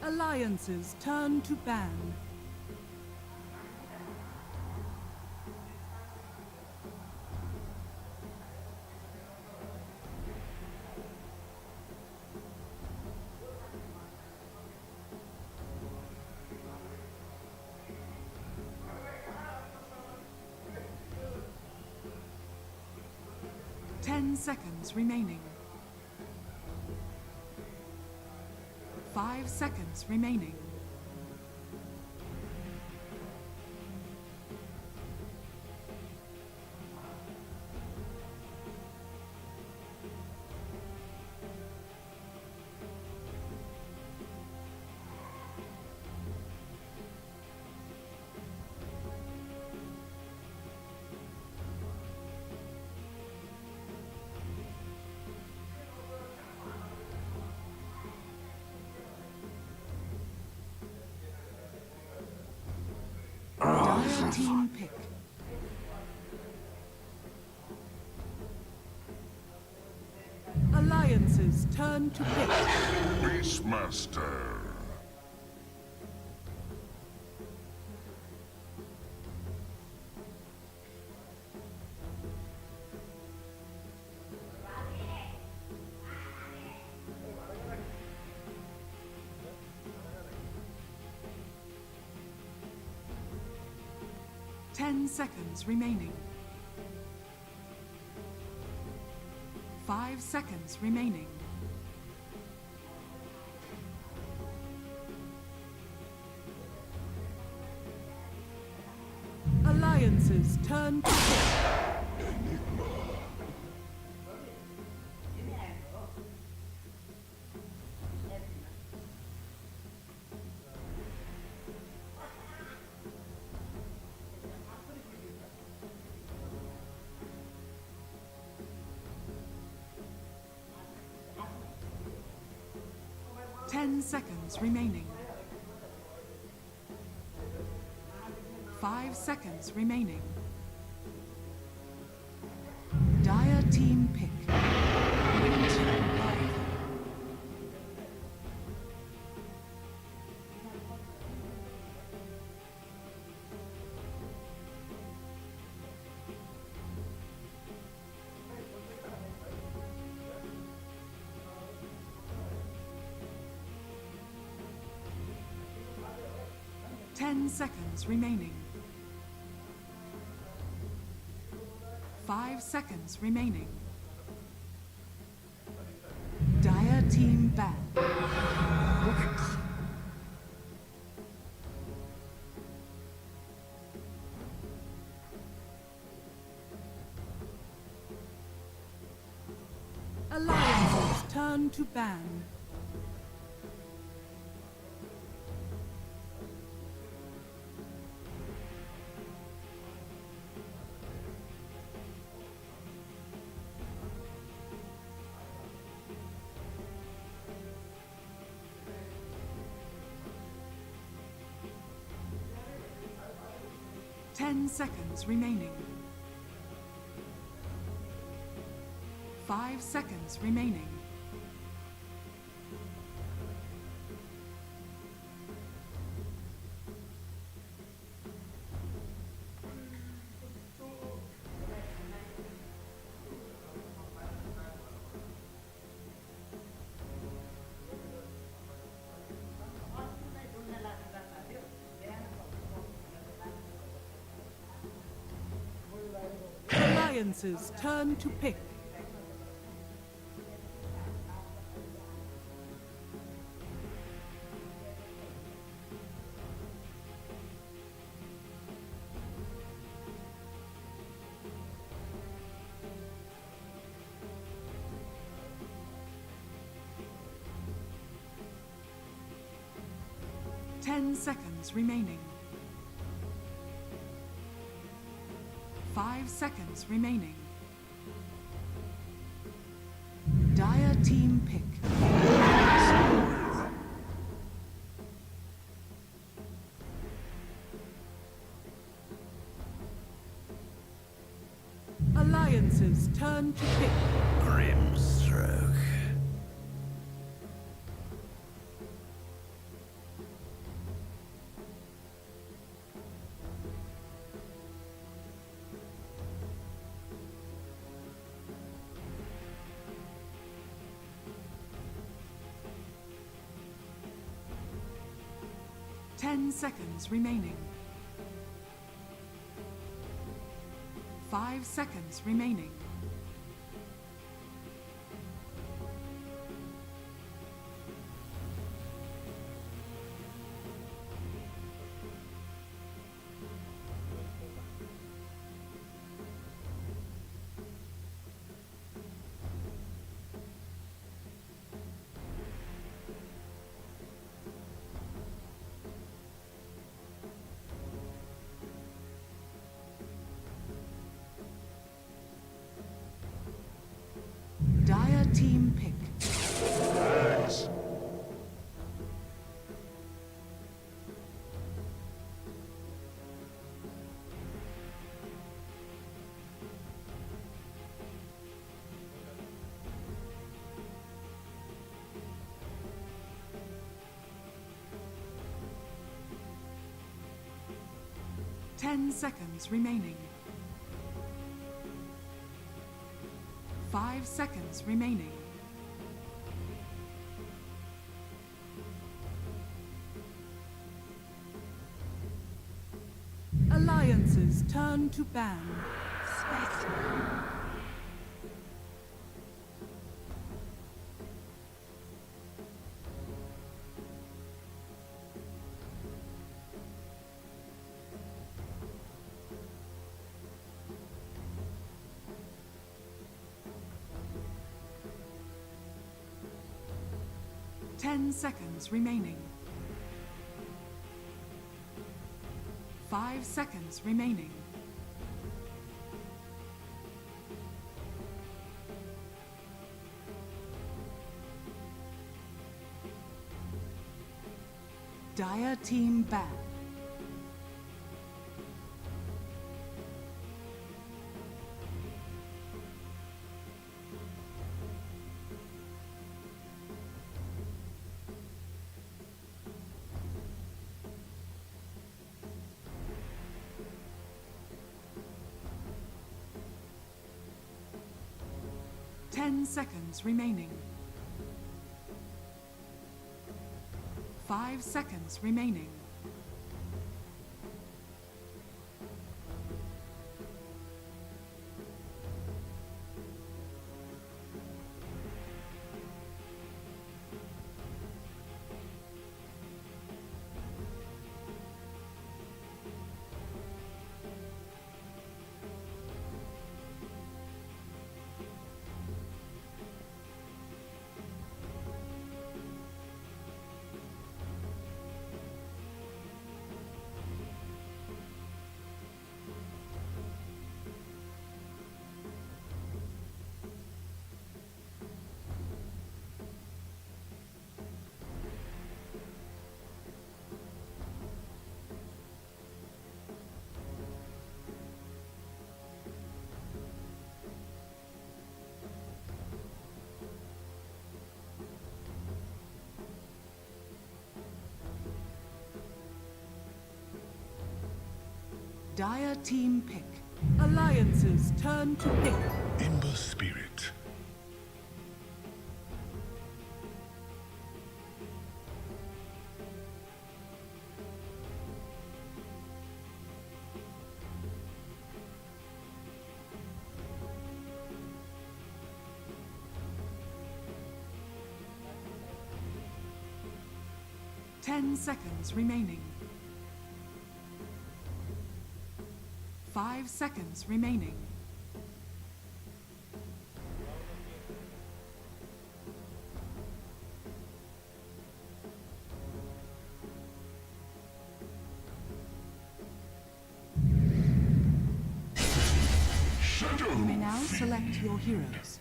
Alliances turn to ban. Ten seconds remaining. 5 seconds remaining. Dire team pick. Alliances turn to pick. Beastmaster. Ten seconds remaining. 5 seconds remaining. Alliances turn to pick. 10 seconds remaining. 5 seconds remaining. Dire team pick. Live. 10 seconds remaining. 5 seconds remaining. Dire team back. Alliances turn to ban. Ten seconds remaining. 5 seconds remaining. Alliances turn to pick. Ten seconds remaining. 5 seconds remaining. Dire team pick. Alliances turn to pick. Grimstroke. 10 seconds remaining. 5 seconds remaining. Dire team pick. Thanks. Ten seconds remaining. 5 seconds remaining. Alliances turn to ban. 10 seconds remaining. 5 seconds remaining. Dire team ban. Ten seconds remaining. 5 seconds remaining. Dire team pick. Alliances turn to pick. Ember Spirit. Ten seconds remaining. 5 seconds remaining. Shadow. You may now select your heroes.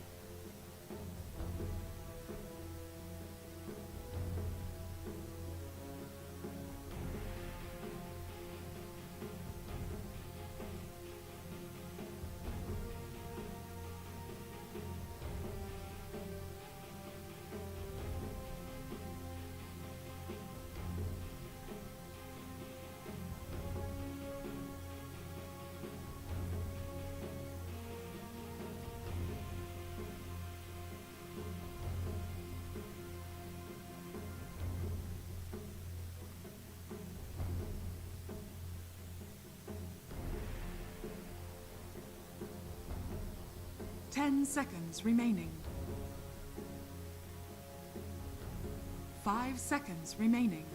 10 seconds remaining. 5 seconds remaining.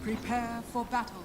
Prepare for battle.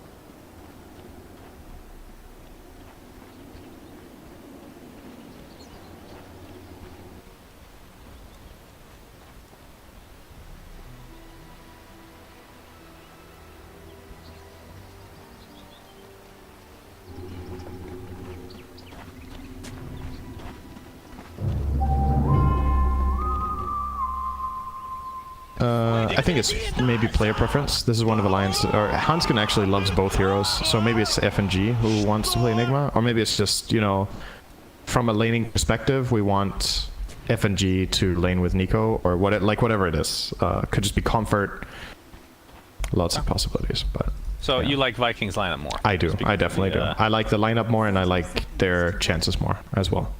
I think it's maybe player preference. This is one of Alliance, or Hanskin actually loves both heroes, so maybe it's F and G who wants to play Enigma, or maybe it's just, you know, from a laning perspective, we want F and G to lane with Nico, or whatever it is. Could just be comfort. Lots of possibilities, but. So yeah. you like Vikings lineup more? I do. I definitely do. I like the lineup more, and I like their chances more as well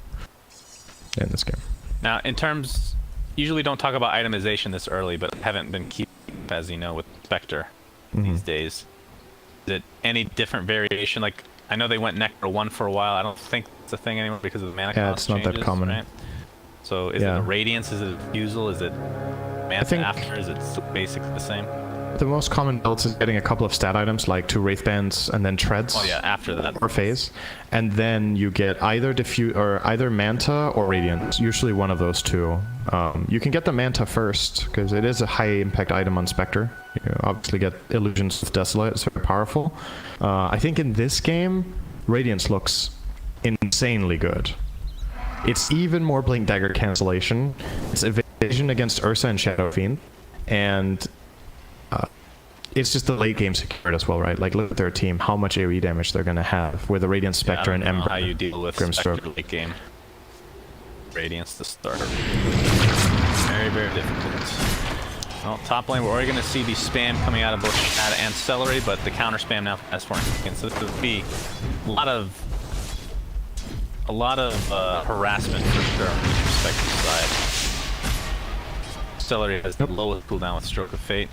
in this game. Now, in terms, usually don't talk about itemization this early, but haven't been keeping, as you know, with Spectre these days. Is it any different variation? Like, I know they went Necro 1 for a while. I don't think it's a thing anymore because of the mana cost it's not changes, that common. right? So is it a Radiance? Is it a Refusal? Is it mana after? Is it basically the same? The most common builds is getting a couple of stat items like 2 Wraith Bands and then Treads. Oh yeah, after that. Or Phase. And then you get either either Manta or Radiant. Usually one of those two. You can get the Manta first, because it is a high impact item on Spectre. You obviously get Illusions with Desolate, it's very powerful. I think in this game, Radiance looks insanely good. It's even more Blink Dagger cancellation. It's evasion against Ursa and Shadow Fiend. And it's just the late game secured as well, right? Like, look at their team, how much AoE damage they're going to have with the Radiant Spectre and Ember. How you deal with Grimstroke. Spectre late game. Radiance to start. Very, very difficult. Well, top lane, we're already going to see the spam coming out of both Shad and Celery, but the counter spam now as for seconds. So this would be a lot of harassment for sure on each respective side. Celery has the lowest cooldown with Stroke of Fate.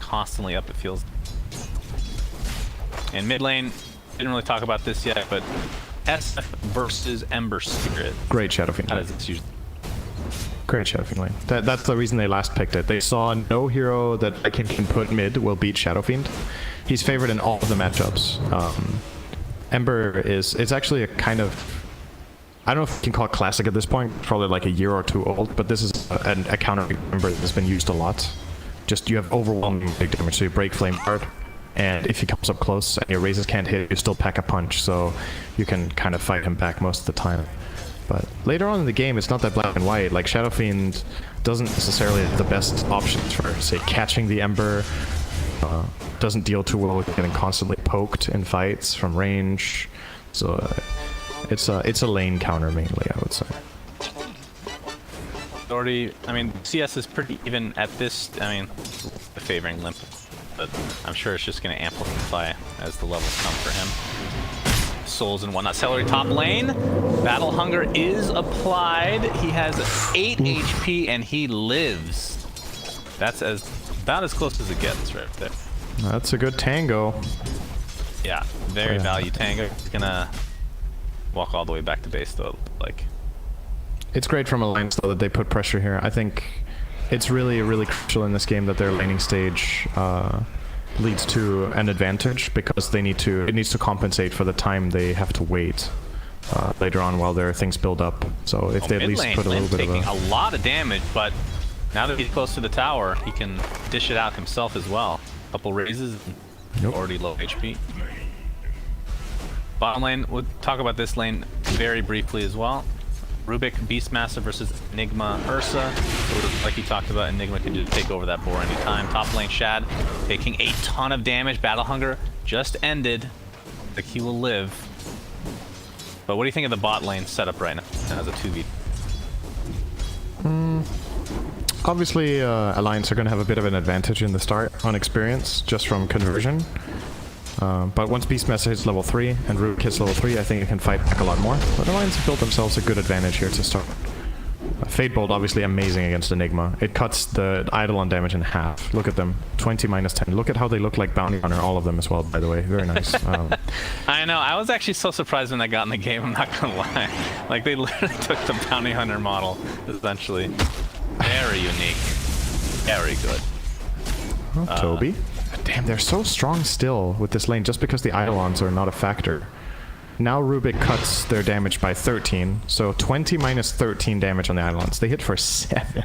Constantly up, it feels. And mid lane, didn't really talk about this yet, but SF versus Ember Spirit. Great Shadow Fiend. How does this usually? Great Shadow Fiend lane. That's the reason they last picked it. They saw no hero that I can put mid will beat Shadow Fiend. He's favored in all of the matchups. Ember it's actually a kind of, I don't know if you can call it classic at this point, probably like a year or two old, but this is a counter Ember that's been used a lot. Just you have overwhelming big damage, so you break Flame Guard, and if he comes up close and your razors can't hit, you still pack a punch, so you can kind of fight him back most of the time. But later on in the game, it's not that black and white. Like, Shadow Fiend doesn't necessarily have the best options for, say, catching the Ember. Doesn't deal too well with getting constantly poked in fights from range. So it's a lane counter mainly, I would say. Already, I mean, CS is pretty even at this. I mean, favoring Limp, but I'm sure it's just going to amplify solidify as the levels come for him. Souls and whatnot. Celery top lane. Battle Hunger is applied. He has 8 HP and he lives. That's about as close as it gets right there. That's a good tango. Yeah, very value tango. He's gonna walk all the way back to base though, like. It's great from Alliance though that they put pressure here. I think it's really crucial in this game that their laning stage leads to an advantage because it needs to compensate for the time they have to wait later on while their things build up. So if they at least put a little bit of taking a lot of damage, but now that he's close to the tower, he can dish it out himself as well. Couple raises, already low HP. Bottom lane, we'll talk about this lane very briefly as well. Rubik Beastmaster versus Enigma Ursa. So like you talked about, Enigma can just take over that boar anytime. Top lane Shad taking a ton of damage. Battle Hunger just ended. Like he will live. But what do you think of the bot lane setup right now as a 2v? Obviously, Alliance are going to have a bit of an advantage in the start on experience, just from conversion. But once Beastmaster hits level 3 and Rubik hits level 3, I think it can fight back a lot more. But Alliance have built themselves a good advantage here to start. Fate Bolt obviously amazing against Enigma. It cuts the Eidolon damage in half. Look at them. 20 minus 10. Look at how they look like Bounty Hunter, all of them as well, by the way. Very nice. I know. I was actually so surprised when I got in the game, I'm not gonna lie. Like, they literally took the Bounty Hunter model, essentially. Very unique. Very good. Oh, Toby. Damn, they're so strong still with this lane just because the Eidolons are not a factor. Now Rubik cuts their damage by 13, so 20 minus 13 damage on the Eidolons. They hit for 7.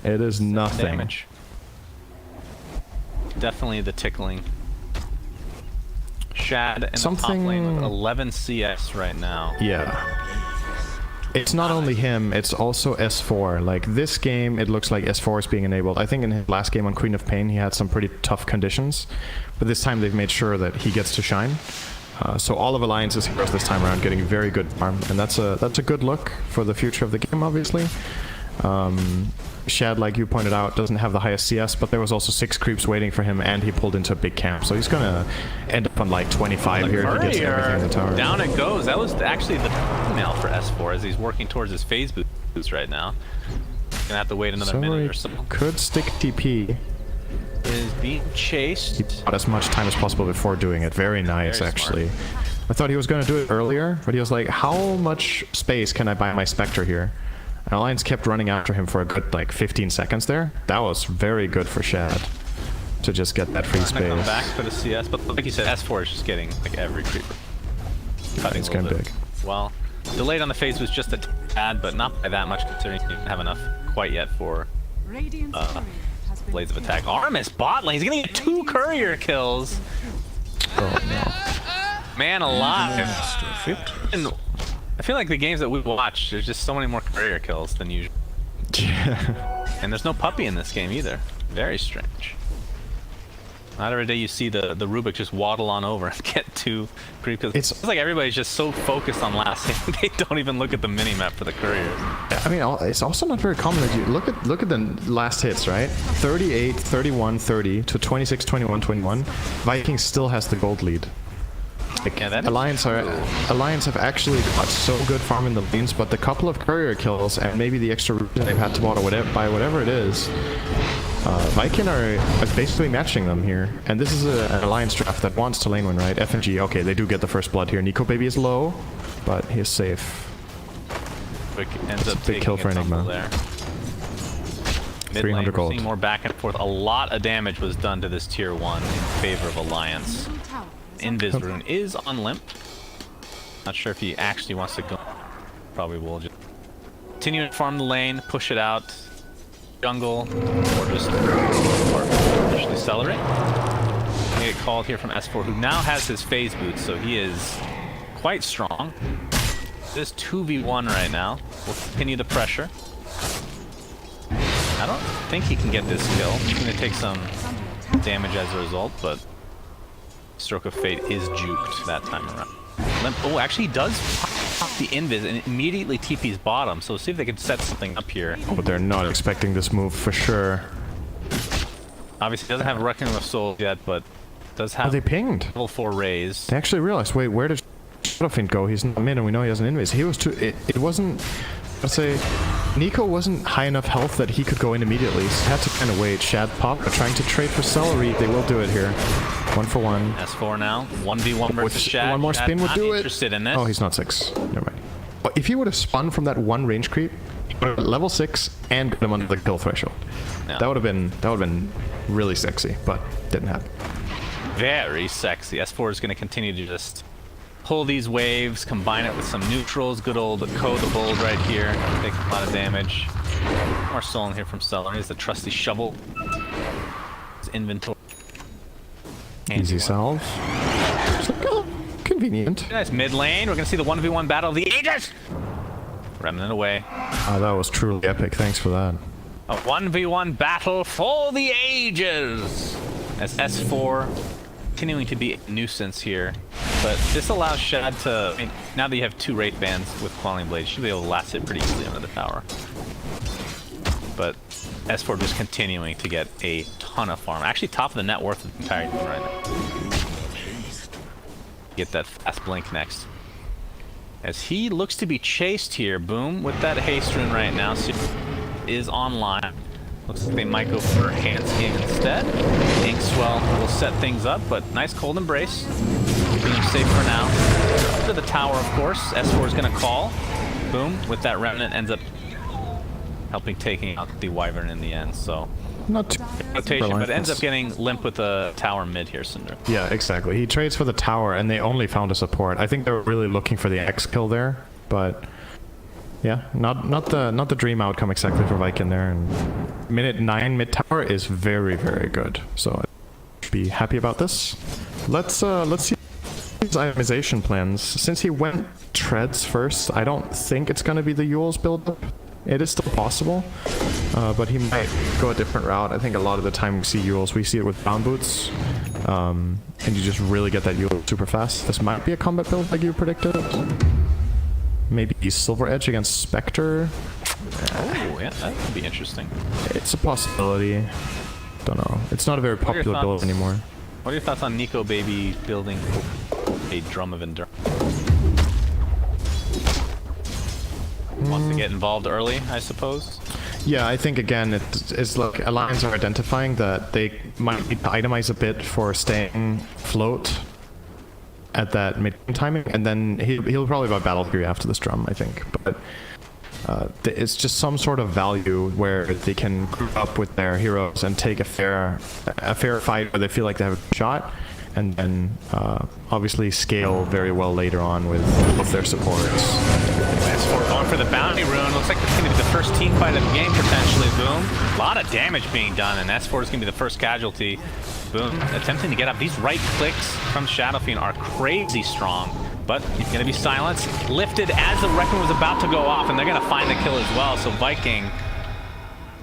It is nothing. Damage. Definitely the tickling. Shad in the top lane with 11 CS right now. Yeah. It's not only him, it's also S4. Like, this game, it looks like S4 is being enabled. I think in his last game on Queen of Pain, he had some pretty tough conditions. But this time they've made sure that he gets to shine. So all of Alliance's heroes this time around getting very good farm. And that's a good look for the future of the game, obviously. Shad, like you pointed out, doesn't have the highest CS, but there was also 6 creeps waiting for him, and he pulled into a big camp. So he's gonna end up on like 25 here if he gets everything in the tower. Down it goes. That was actually the email for S4 as he's working towards his phase boost right now. Gonna have to wait another minute or so. Could stick TP. Is being chased. He bought as much time as possible before doing it. Very nice, very actually. Smart. I thought he was gonna do it earlier, but he was like, how much space can I buy my Spectre here? And Alliance kept running after him for a good, like, 15 seconds there. That was very good for Shad to just get that free space. Come back for the CS, but like you said, S4 is just getting, like, every creeper. It's getting big. Well, delayed on the phase was just a tad, but not by that much considering he didn't have enough quite yet for Blades of Attack. Artemis bot lane, he's gonna get 2 courier kills. Oh, no. Man alive. And I feel like the games that we watch, there's just so many more courier kills than usual. Yeah. And there's no puppy in this game either. Very strange. Not every day you see the Rubik just waddle on over and get 2 creep kills. It's like everybody's just so focused on last hit, they don't even look at the mini-map for the couriers. I mean, it's also not very common that you look at the last hits, right? 38, 31, 30 to 26, 21, 21. Vikings still has the gold lead. Like, yeah, Alliance have actually got so good farm in the lanes, but the couple of courier kills and maybe the extra reason they've had to buy whatever it is, Viking are basically matching them here. And this is an Alliance draft that wants to lane win, right? FNG, okay, they do get the first blood here. Nico Baby is low, but he is safe. Quick ends up big kill for Enigma. There. 300 gold. Seeing more back and forth. A lot of damage was done to this tier 1 in favor of Alliance. Invis rune is on limp. Not sure if he actually wants to go. Probably will just continue to farm the lane, push it out, jungle, or just actually accelerate. We get called here from S4, who now has his phase boots, so he is quite strong. This 2v1 right now. We'll continue the pressure. I don't think he can get this kill. He's going to take some damage as a result, but Stroke of Fate is juked that time around. Oh, actually he does pop the invis and immediately TP's bottom, so see if they can set something up here. Oh, but they're not expecting this move for sure. Obviously doesn't have Reckoning of Souls yet, but does Oh, have they pinged. level 4 raise. They actually realized, wait, where did Shadowfiend go? He's not mid and we know he has an invis. He was too... It wasn't... Let's say... Nico wasn't high enough health that he could go in immediately. So he had to kind of wait. Shad Pop are trying to trade for celery. They will do it here. 1 for 1. S4 now. 1v1 versus Shad. One more Shad spin would not do it. interested in this. Oh, he's not 6. Never mind. But if he would have spun from that one range creep, level 6 and got him under the kill threshold. Yeah. That would have been really sexy, but didn't happen. Very sexy. S4 is going to continue to just pull these waves, combine it with some neutrals. Good old Co the Bold right here. Takes a lot of damage. More stolen here from Celery. Is the trusty shovel. His inventory. Easy salve. It's like, oh, convenient. Nice mid lane. We're going to see the 1v1 battle of the ages. Remnant away. That was truly epic. Thanks for that. A 1v1 battle for the ages. As S4 continuing to be a nuisance here. But this allows Shad to... I mean, now that you have 2 Wraith Bands with Quelling Blade, you should be able to last it pretty easily under the tower. But S4 just continuing to get a ton of farm. Actually, top of the net worth of the entire team right now. Get that fast blink next. As he looks to be chased here, Boom, with that haste rune right now, is online. Looks like they might go for Hands Game instead. Inkswell will set things up, but nice cold embrace. Keeping him safe for now. To the tower, of course. S4 is going to call. Boom, with that Remnant ends up helping taking out the Wyvern in the end, so... Not too rotation, but ends up getting limp with the tower mid here, Cinder. Yeah, exactly. He trades for the tower, and they only found a support. I think they were really looking for the X kill there, but yeah, not the dream outcome exactly for Viking there. And minute 9 mid tower is very, very good. So I'd be happy about this. Let's see his itemization plans. Since he went treads first, I don't think it's gonna be the Yule's build up. It is still possible, but he might go a different route. I think a lot of the time we see Yules, we see it with Bound Boots, and you just really get that Yule super fast. This might be a combat build like you predicted. Maybe Silver Edge against Spectre. Oh, yeah, that could be interesting. It's a possibility. Don't know. It's not a very popular build anymore. What are your thoughts on Nico Baby building a Drum of Endurance? Wants to get involved early, I suppose. Yeah, I think again it's like Alliance are identifying that they might need to itemize a bit for staying afloat at that mid timing, and then he'll probably buy Battle Fury after this drum, I think. But it's just some sort of value where they can group up with their heroes and take a fair fight where they feel like they have a shot, and then obviously scale very well later on with their supports. S4 going for the bounty rune. Looks like this is going to be the first team fight of the game, potentially. Boom. A lot of damage being done, and S4 is going to be the first casualty. Boom. Attempting to get up. These right clicks from Shadowfiend are crazy strong, but he's going to be silenced. Lifted as the Requiem was about to go off, and they're going to find the kill as well. So Viking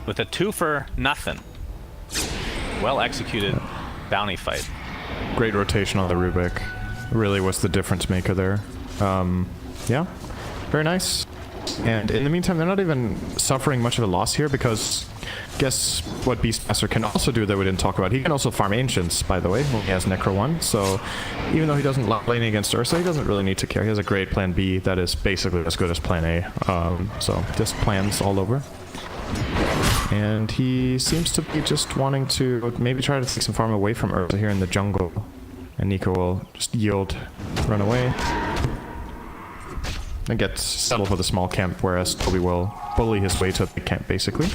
with a 2 for nothing. Well executed bounty fight. Great rotation on the Rubik. Really was the difference maker there. Yeah. Very nice. And in the meantime, they're not even suffering much of a loss here because guess what Beastmaster can also do that we didn't talk about? He can also farm Ancients, by the way, when he has Necro 1. So even though he doesn't love laning against Ursa, he doesn't really need to care. He has a great plan B that is basically as good as plan A. So just plans all over. And he seems to be just wanting to maybe try to take some farm away from Ursa here in the jungle. And Nico will just yield, run away. And get settled with a small camp, whereas Toby will bully his way to a big camp, basically.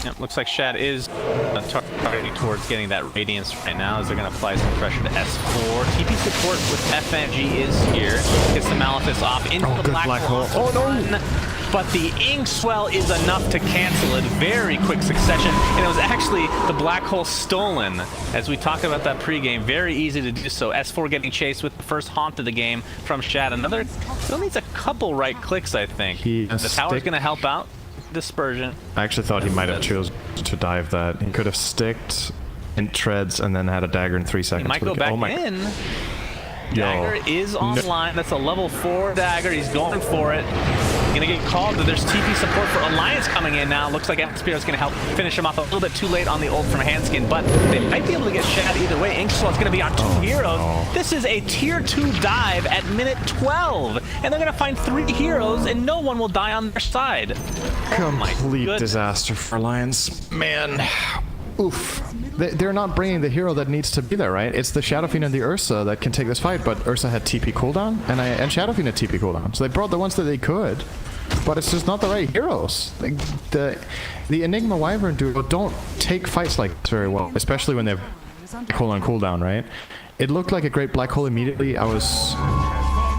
Yep, looks like Shad is targeting towards getting that Radiance right now as they're going to apply some pressure to S4. TP support with FNG is here. Gets the Malefice off into the black hole. Oh no! But the Inkswell is enough to cancel it. Very quick succession. And it was actually the black hole stolen. As we talked about that pregame, very easy to do so. S4 getting chased with the first haunt of the game from Shad. Another, still needs a couple right clicks, I think. The tower's going to help out. Dispersion. I actually thought he might have chosen to dive that. He could have sticked in treads and then had a dagger in 3 seconds. He might go back in. Dagger is online. That's a level 4 dagger. He's going for it. Gonna get called, but there's TP support for Alliance coming in now. Looks like Spirit's gonna help finish him off a little bit too late on the ult from Handskin, but they might be able to get Shad either way. Inkswell's gonna be on 2 heroes. no. This is a tier 2 dive at minute 12, and they're gonna find 3 heroes, and no one will die on their side. Complete goodness. disaster for Alliance. Man. Oof. They're not bringing the hero that needs to be there, right? It's the Shadow Fiend and the Ursa that can take this fight, but Ursa had TP cooldown, and Shadow Fiend had TP cooldown. So they brought the ones that they could, but it's just not the right heroes. Like, the Enigma Wyvern duo don't take fights like this very well, especially when they have cooldown, right? It looked like a great black hole immediately.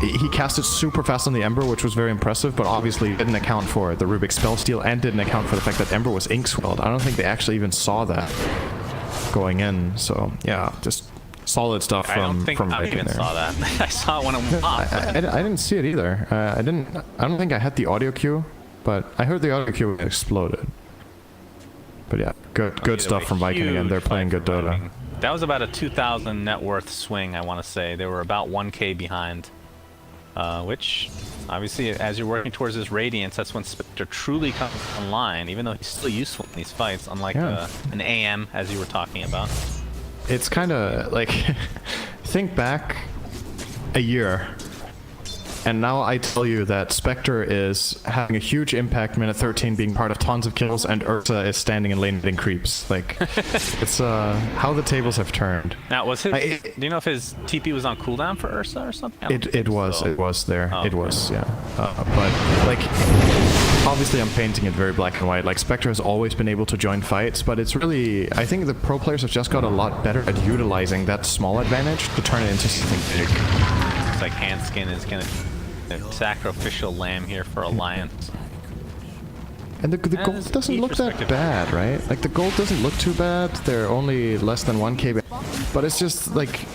He casted super fast on the Ember, which was very impressive, but obviously didn't account for the Rubik Spellsteal and didn't account for the fact that Ember was Inkswelled. I don't think they actually even saw that going in. So yeah, just solid stuff from I even there. saw that. I saw it when it went off. I didn't see it either. I don't think I had the audio cue, but I heard the audio cue exploded. But yeah, good stuff from Viking again. They're playing good Dota. That was about a 2,000 net worth swing, I want to say. They were about 1k behind. Which, obviously, as you're working towards this Radiance, that's when Spectre truly comes online, even though he's still useful in these fights, unlike an AM, as you were talking about. It's kind of like, think back a year, and now I tell you that Spectre is having a huge impact, minute 13 being part of tons of kills, and Ursa is standing in lane hitting creeps. Like, it's how the tables have turned. Now, was his, do you know if his TP was on cooldown for Ursa or something? It was there. Oh, it was, yeah. But, like, obviously I'm painting it very black and white. Like, Spectre has always been able to join fights, but it's really, I think the pro players have just got a lot better at utilizing that small advantage to turn it into something big. Looks like Handskin is gonna sacrificial lamb here for Alliance. And the gold doesn't look that bad, right? Like, the gold doesn't look too bad. They're only less than 1k, but it's just like,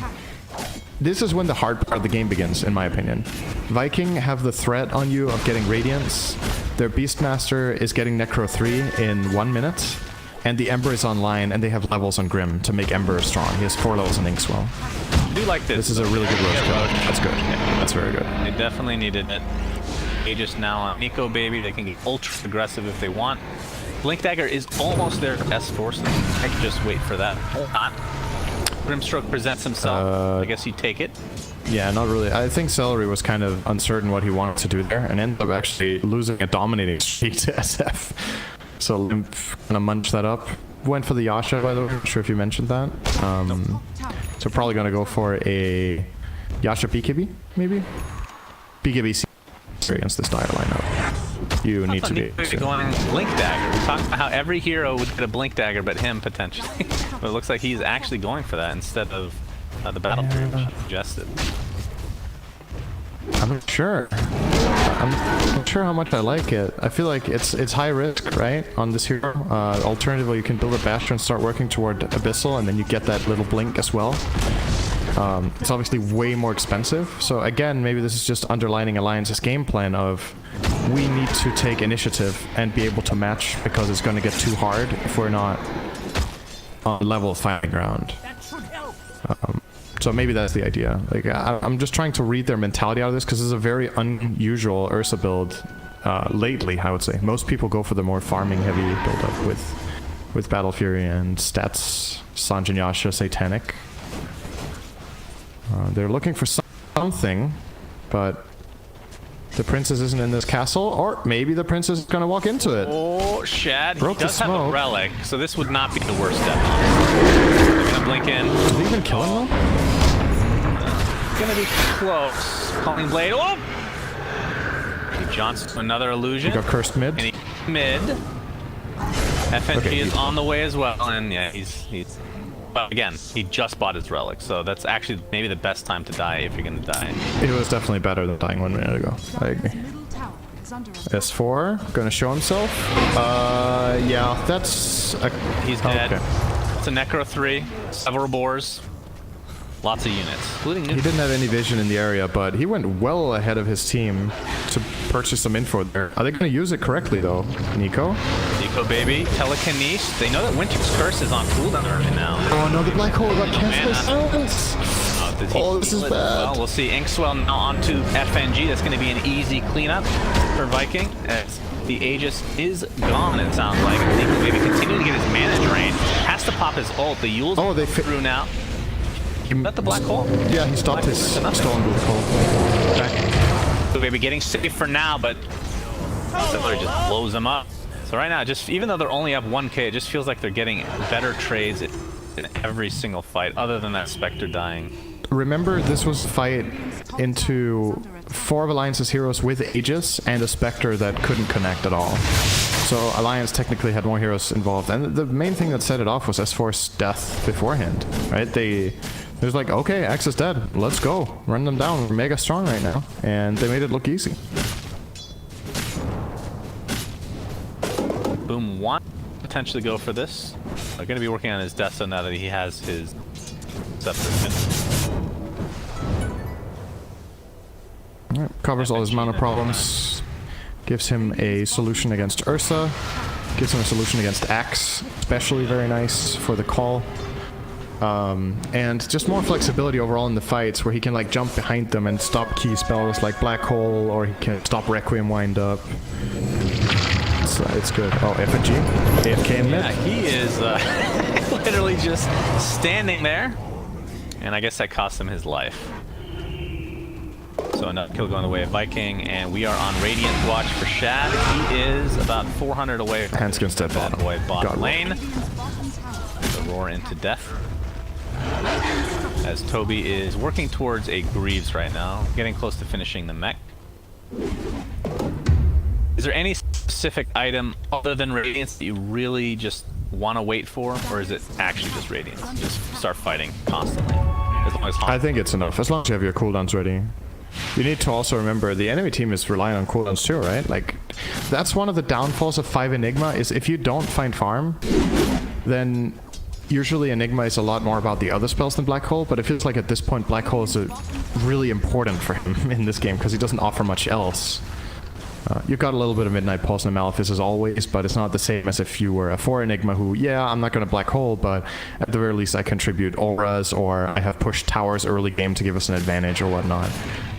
this is when the hard part of the game begins, in my opinion. Viking have the threat on you of getting Radiance. Their Beastmaster is getting Necro 3 in 1 minute. And the Ember is online, and they have levels on Grim to make Ember strong. He has 4 levels on Inkswell. I do like this. This is a really good roast kill. That's good. Yeah, that's very good. They definitely needed it. Aegis now on Nico, baby. They can get ultra aggressive if they want. Blink Dagger is almost their best force. I can just wait for that. Hold on. Grimstroke presents himself. I guess you take it. Yeah, not really. I think Celery was kind of uncertain what he wanted to do there, and ended up actually losing a dominating streak to SF. So Limp gonna munch that up. Went for the Yasha, by the way. I'm not sure if you mentioned that. So probably gonna go for a Yasha BKB, maybe? BKB against this dire lineup. You need to be going Blink Dagger. We talked about how every hero would get a Blink Dagger, but him potentially. But it looks like he's actually going for that instead of the Battle Fury suggested. I'm not sure. I'm not sure how much I like it. I feel like it's high risk, right, on this hero. Alternatively, you can build a Bastion and start working toward Abyssal, and then you get that little blink as well. It's obviously way more expensive. So again, maybe this is just underlining Alliance's game plan of we need to take initiative and be able to match, because it's going to get too hard if we're not on level fighting ground. So maybe that's the idea. Like, I'm just trying to read their mentality out of this, because this is a very unusual Ursa build lately, I would say. Most people go for the more farming heavy build-up with Battle Fury and stats, Sanjin Yasha, Satanic. They're looking for something, but the princess isn't in this castle, or maybe the princess is gonna walk into it. Oh, Shad, Broke he does the have a smoke. relic, so this would not be the worst step. They're gonna blink in. Did they even kill him though? Gonna be close. Calling Blade. Oh! He jaunts to another illusion. He got cursed mid. And he mid. FNG Okay, is on the way as well, and yeah, he's. Well, again, he just bought his relic, so that's actually maybe the best time to die if you're gonna die. It was definitely better than dying 1 minute ago. I agree. S4 gonna show himself. Yeah, that's. He's dead. Okay. It's a Necro 3, several boars, lots of units, including He didn't have any vision in the area, but he went well ahead of his team to purchase some info there. Are they going to use it correctly, though, Nico? Nico, baby, telekinesis. They know that Winter's Curse is on cooldown right now. Oh no, the black hole got canceled. Oh, Does he Oh, this steal is it? bad. Well, we'll see. Inkswell now onto FNG. That's going to be an easy cleanup for Viking. As the Aegis is gone, it sounds like. He can maybe continue to get his mana drained. Has to pop his ult. The Yule's Oh, they through now. Is that the black hole? Yeah, he stopped his stolen black hole. Back. So maybe getting safe for now, but Sizzler just blows them up. So right now, just even though they're only up 1k, it just feels like they're getting better trades in every single fight, other than that Spectre dying. Remember, this was a fight into 4 of Alliance's heroes with Aegis and a Spectre that couldn't connect at all. So Alliance technically had more heroes involved, and the main thing that set it off was S4's death beforehand, right? It was like, okay, X is dead, let's go, run them down, we're mega strong right now, and they made it look easy. Boom want potentially go for this. They're going to be working on his death so now that he has his scepter. Alright, covers all his mana problems, gives him a solution against Ursa, gives him a solution against Axe, especially very nice for the call. And just more flexibility overall in the fights where he can like jump behind them and stop key spells like Black Hole, or he can stop Requiem wind up. It's good. Oh, FNG? AFK in mid? Yeah, he is literally just standing there. And I guess that cost him his life. So another kill going the way of Viking, and we are on Radiant watch for Shad. He is about 400 away from Hands against that bad bottom. boy bottom God. lane. The roar into death. As Toby is working towards a Greaves right now, getting close to finishing the mech. Is there any specific item other than Radiance that you really just want to wait for, or is it actually just Radiance? Just start fighting constantly. As long as I think it's enough, as long as you have your cooldowns ready. You need to also remember the enemy team is relying on cooldowns too, right? Like, that's one of the downfalls of 5 Enigma, is if you don't find farm, then usually Enigma is a lot more about the other spells than Black Hole, but it feels like at this point Black Hole is really important for him in this game because he doesn't offer much else. You've got a little bit of Midnight Pulse and Malefice as always, but it's not the same as if you were a 4 Enigma who, yeah, I'm not going to Black Hole, but at the very least I contribute auras, or I have pushed towers early game to give us an advantage or whatnot.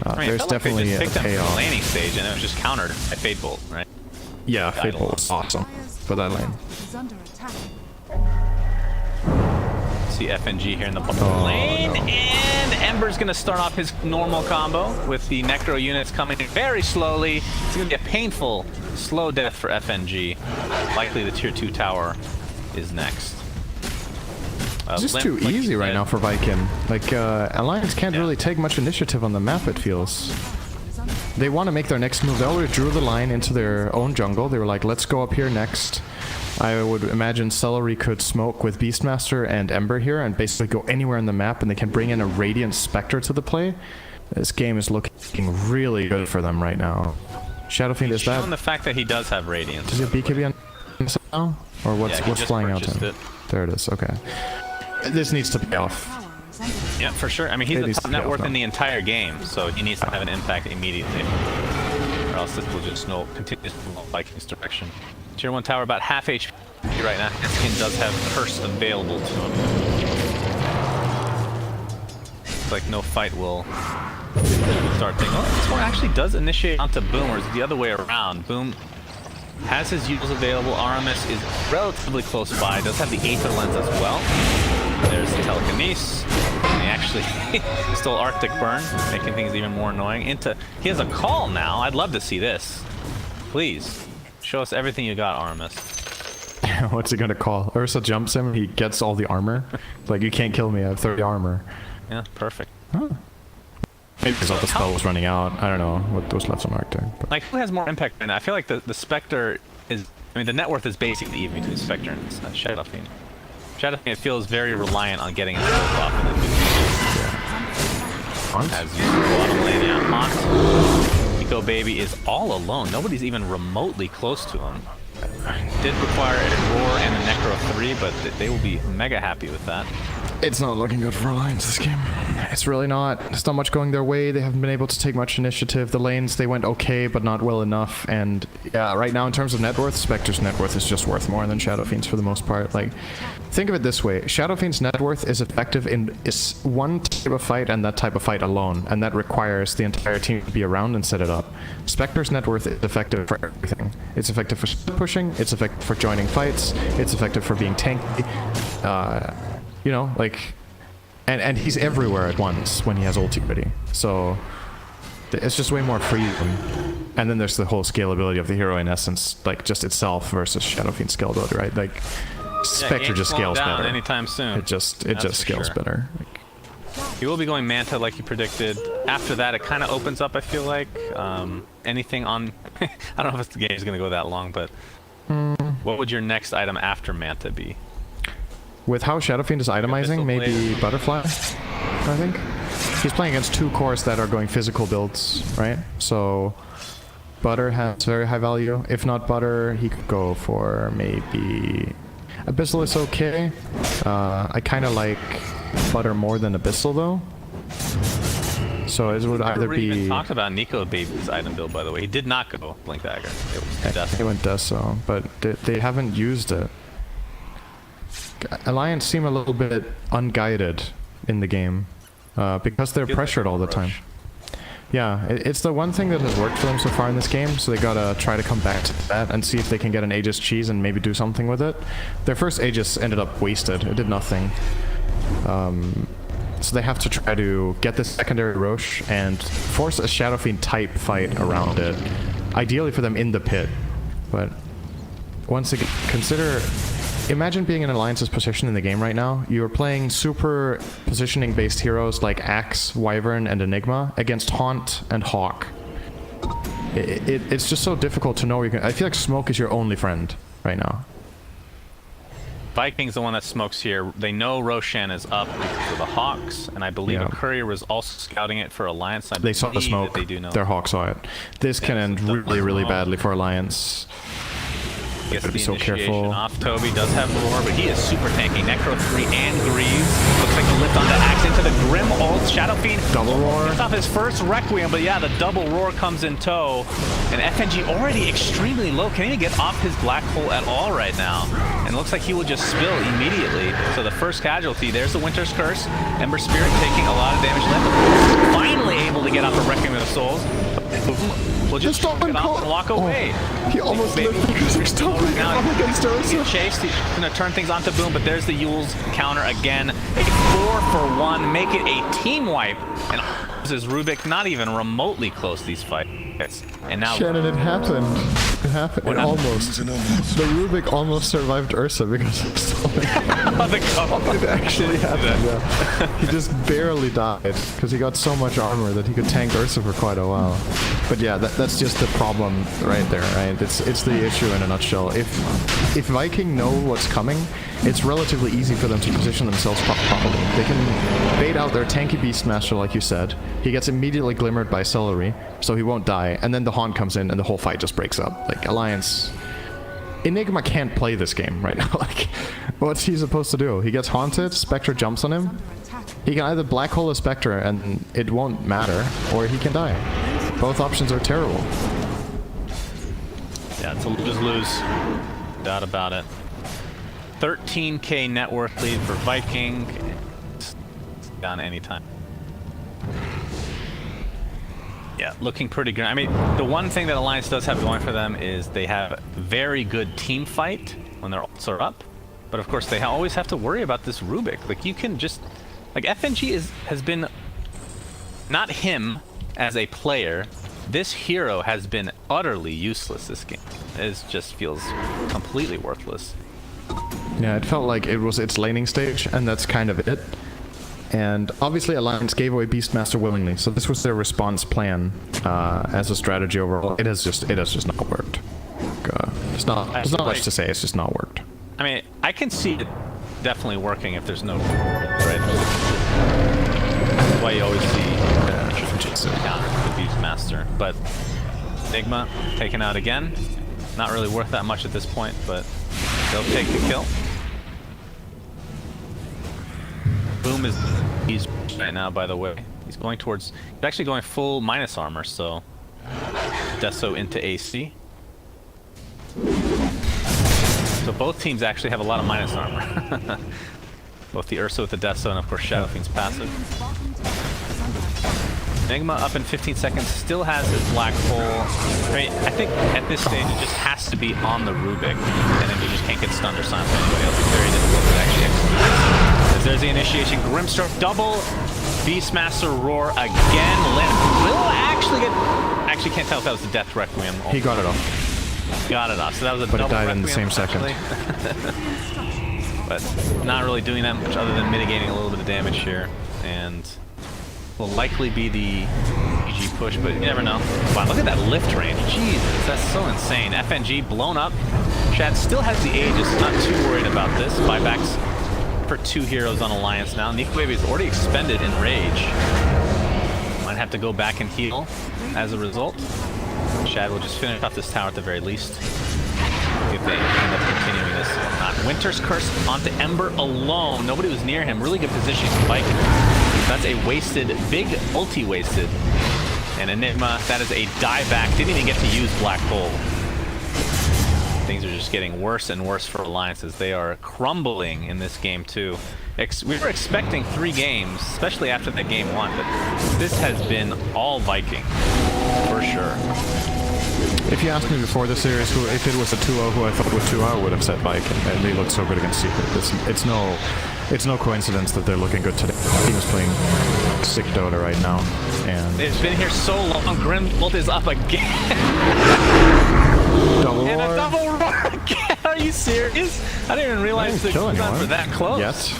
I mean, there's definitely a payoff. Laning stage, and it was just countered by Fate Bolt, right? Yeah, Fate Bolt was awesome for that lane. Is under attack. See FNG here in the bottom lane, and Ember's gonna start off his normal combo with the Necro units coming in very slowly. It's gonna be a painful, slow death for FNG. Likely the tier 2 tower is next. It's just Limp, too like easy you right said. now for Viking. Like, Alliance can't really take much initiative on the map, it feels. They want to make their next move. They already drew the line into their own jungle. They were like, let's go up here next. I would imagine Celery could smoke with Beastmaster and Ember here and basically go anywhere in the map, and they can bring in a Radiant Spectre to the play. This game is looking really good for them right now. Shadowfiend, is Showing that... the fact that he does have Radiance. Does he have BKB on now? Or what's, Yeah, he what's just flying out purchased to him? There it is, okay. This needs to pay off. Tower is under Yeah, for sure. I mean, he's It the needs top to be net worth off in now. the entire game, so he needs to have an impact immediately. Or else this will just continue to move Vikings direction. Tier 1 tower about half HP right now. Skin does have Curse available to him. Looks like no fight will start taking. Oh, this one actually does initiate onto Boom, or is it the other way around? Boom has his usuals available. Aramis is relatively close by. Does have the Aether Lens as well. There's the Telekinesis. And he actually stole Arctic Burn, making things even more annoying. He has a call now. I'd love to see this. Please, show us everything you got, Aramis. What's he gonna call? Ursa jumps him, he gets all the armor. Like, you can't kill me, I have 30 armor. Yeah, perfect. Maybe because the spell was running out. I don't know what was left on Arctic. But. Like, who has more impact right now? I feel like the Spectre is... I mean, the net worth is basically even between Spectre and Shadowfiend. Shadowfiend feels very reliant on getting his ult off in the Hunt? As you bottom lane, yeah. Hunt. Eco Baby is all alone. Nobody's even remotely close to him. Did require a Roar and a Necro 3, but they will be mega happy with that. It's not looking good for Alliance this game. It's really not. There's not much going their way. They haven't been able to take much initiative. The lanes, they went okay, but not well enough. And yeah, right now in terms of net worth, Spectre's net worth is just worth more than Shadow Fiend's for the most part. Like, think of it this way. Shadow Fiend's net worth is effective in is one type of fight and that type of fight alone. And that requires the entire team to be around and set it up. Spectre's net worth is effective for everything. It's effective for pushing. It's effective for joining fights. It's effective for being tanky. You know, like, and he's everywhere at once when he has ulti ready. So it's just way more freedom. And then there's the whole scalability of the hero in essence, like just itself versus Shadow Fiend scalability, right? Like Spectre just scales better anytime soon. It just scales better. Like, he will be going Manta like you predicted. After that, it kind of opens up. I feel like anything on. I don't know if the game is going to go that long, but what would your next item after Manta be? With how Shadow Fiend is itemizing, maybe Butterfly, I think. He's playing against two cores that are going physical builds, right? So Butter has very high value. If not Butter, he could go for maybe... Abyssal is okay. I kind of like Butter more than Abyssal, though. So it would either be... even talked about Nico Baby's item build, by the way. He did not go Blink Dagger. It was Death. He went Deso, but they haven't used it. Alliance seem a little bit unguided in the game because they're pressured all the time. Yeah, it's the one thing that has worked for them so far in this game, so they gotta try to come back to that and see if they can get an Aegis cheese and maybe do something with it. Their first Aegis ended up wasted. It did nothing. So they have to try to get this secondary Roche and force a Shadow Fiend type fight around it. Ideally for them in the pit. But once again, consider... Imagine being in Alliance's position in the game right now. You're playing super positioning-based heroes like Axe, Wyvern, and Enigma against Haunt and Hawk. It's just so difficult to know where you can... I feel like Smoke is your only friend right now. Viking's the one that smokes here. They know Roshan is up because of the Hawks, and I believe a courier was also scouting it for Alliance. They saw the smoke. They do know. Their Hawk saw it. This can end really, really badly for Alliance. Gets the be so initiation careful. off. Toby does have Roar, but he is super tanky. Necro 3 and Greaves. Looks like a lift onto Axe into the Grim ult. Shadow Fiend Double Roar. gets off his first Requiem, but yeah, the double Roar comes in tow. And FNG already extremely low. Can't even get off his black hole at all right now. And it looks like he will just spill immediately. So the first casualty, there's the Winter's Curse. Ember Spirit taking a lot of damage left. Finally able to get off a Requiem of Souls. We'll just get off and walk away. He almost lived because he's stopping against Ursa. Chase, he's gonna turn things onto Boom, but there's the Yule's counter again. A 4-for-1, make it a team wipe. And this is Rubik not even remotely close to these fights. And now Shannon, it happened. It happened. It almost. The Rubik almost survived Ursa because of stalling. It actually happened, yeah. He just barely died because he got so much armor that he could tank Ursa for quite a while. But yeah, that's just the problem right there, right? It's the issue in a nutshell. If Viking know what's coming, it's relatively easy for them to position themselves properly. They can bait out their tanky Beastmaster, like you said. He gets immediately glimmered by Celery, so he won't die. And then the Haunt comes in and the whole fight just breaks up. Like, Alliance... Enigma can't play this game right now. Like, what's he supposed to do? He gets haunted, Spectre jumps on him. He can either black hole a Spectre and it won't matter, or he can die. Both options are terrible. Yeah, it's a lose-lose. Doubt about it. 13k net worth lead for Viking. It's down anytime. Yeah, looking pretty good. I mean, the one thing that Alliance does have going for them is they have very good team fight when their ults are up. But of course, they always have to worry about this Rubik. Like, you can just... Like, FNG has been... Not him as a player. This hero has been utterly useless this game. It just feels completely worthless. Yeah, it felt like it was its laning stage, and that's kind of it. And obviously Alliance gave away Beastmaster willingly, so this was their response plan as a strategy overall. It has just not worked. There's not much to say. It's just not worked. I mean, I can see it definitely working if there's no right. That's why you always see counter the Beastmaster. But Enigma taken out again. Not really worth that much at this point, but they'll take the kill. Boom is he's right now, by the way. He's going towards, he's actually going full minus armor, so Deso into AC. So both teams actually have a lot of minus armor. Both the Ursa with the Deso and of course Shadow Fiend's passive. Enigma up in 15 seconds, still has his black hole. I think at this stage it just has to be on the Rubik, and then you just can't get stunned or silenced by anybody else. It's very difficult to actually execute. As there's the initiation, Grimstroke double, Beastmaster Roar again. Will actually get, actually can't tell if that was the Death Requiem. He got it off. Got it off, so that was a But it double died in the Requiem, same second. But not really doing that much other than mitigating a little bit of damage here, and will likely be the GG push, but you never know. Wow, look at that lift range. Jesus, that's so insane. FNG blown up. Shad still has the Aegis, not too worried about this. Buybacks for 2 heroes on Alliance now. Nico Baby is already expended in Rage. Might have to go back and heal as a result. Shad will just finish off this tower at the very least, if they end up continuing this or not. Winter's Curse onto Ember alone. Nobody was near him. Really good position for Viking. That's a wasted, big ulti wasted. And Enigma, that is a dieback. Didn't even get to use Black Hole. Things are just getting worse and worse for Alliances. They are crumbling in this game too. We were expecting 3 games, especially after that game 1, but this has been all Viking, for sure. If you asked me before the series if it was a 2-0 who I thought would 2-0, I would have said Viking, and they looked so good against Secret. It's no coincidence that they're looking good today. The team is playing sick Dota right now, and it's been here so long. Grimbolt is up again. Double and roar. A double roar again. Are you serious? I didn't even realize the cooldown for that close. Yes.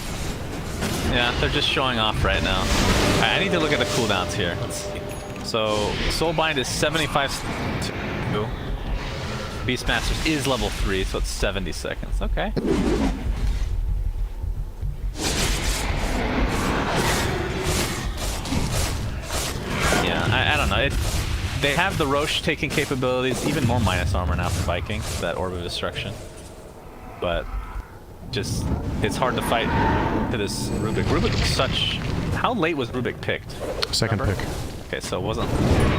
Yeah, they're just showing off right now. Right, I need to look at the cooldowns here. Let's see. So Soulbind is 75 to Beastmasters is level 3, so it's 70 seconds. Okay. Yeah, I don't know. They have the Roche taking capabilities, even more minus armor now for Viking, that Orb of Destruction. But just, it's hard to fight to this Rubik. Rubik was such... How late was Rubik picked? Second Remember? pick. Okay, so it wasn't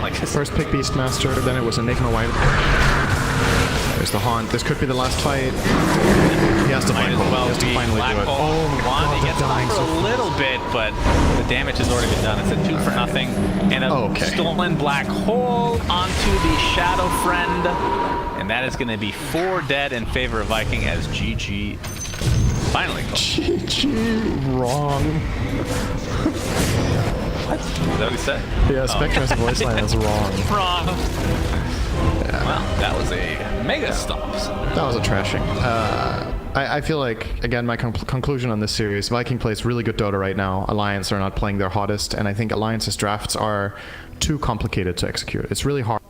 like this. First pick Beastmaster, then it was Enigma White. There's the Haunt. This could be the last fight. He has to Might find as Hole. well He has to be finally Black do it. Hole. Oh my god, He they're gets dying off for so a little bit, but the damage has already been done. It's a 2 for nothing. And a stolen Black Hole onto the Shadow Friend. And that is going to be 4 dead in favor of Viking as GG finally goes. GG wrong. What? Is that what he said? Yeah, Spectre's voice line is wrong. Wrong. Yeah. Well, that was a mega stomp. That was a trashing. I feel like, again, my conclusion on this series, Viking plays really good Dota right now. Alliance are not playing their hottest, and I think Alliance's drafts are too complicated to execute. It's really hard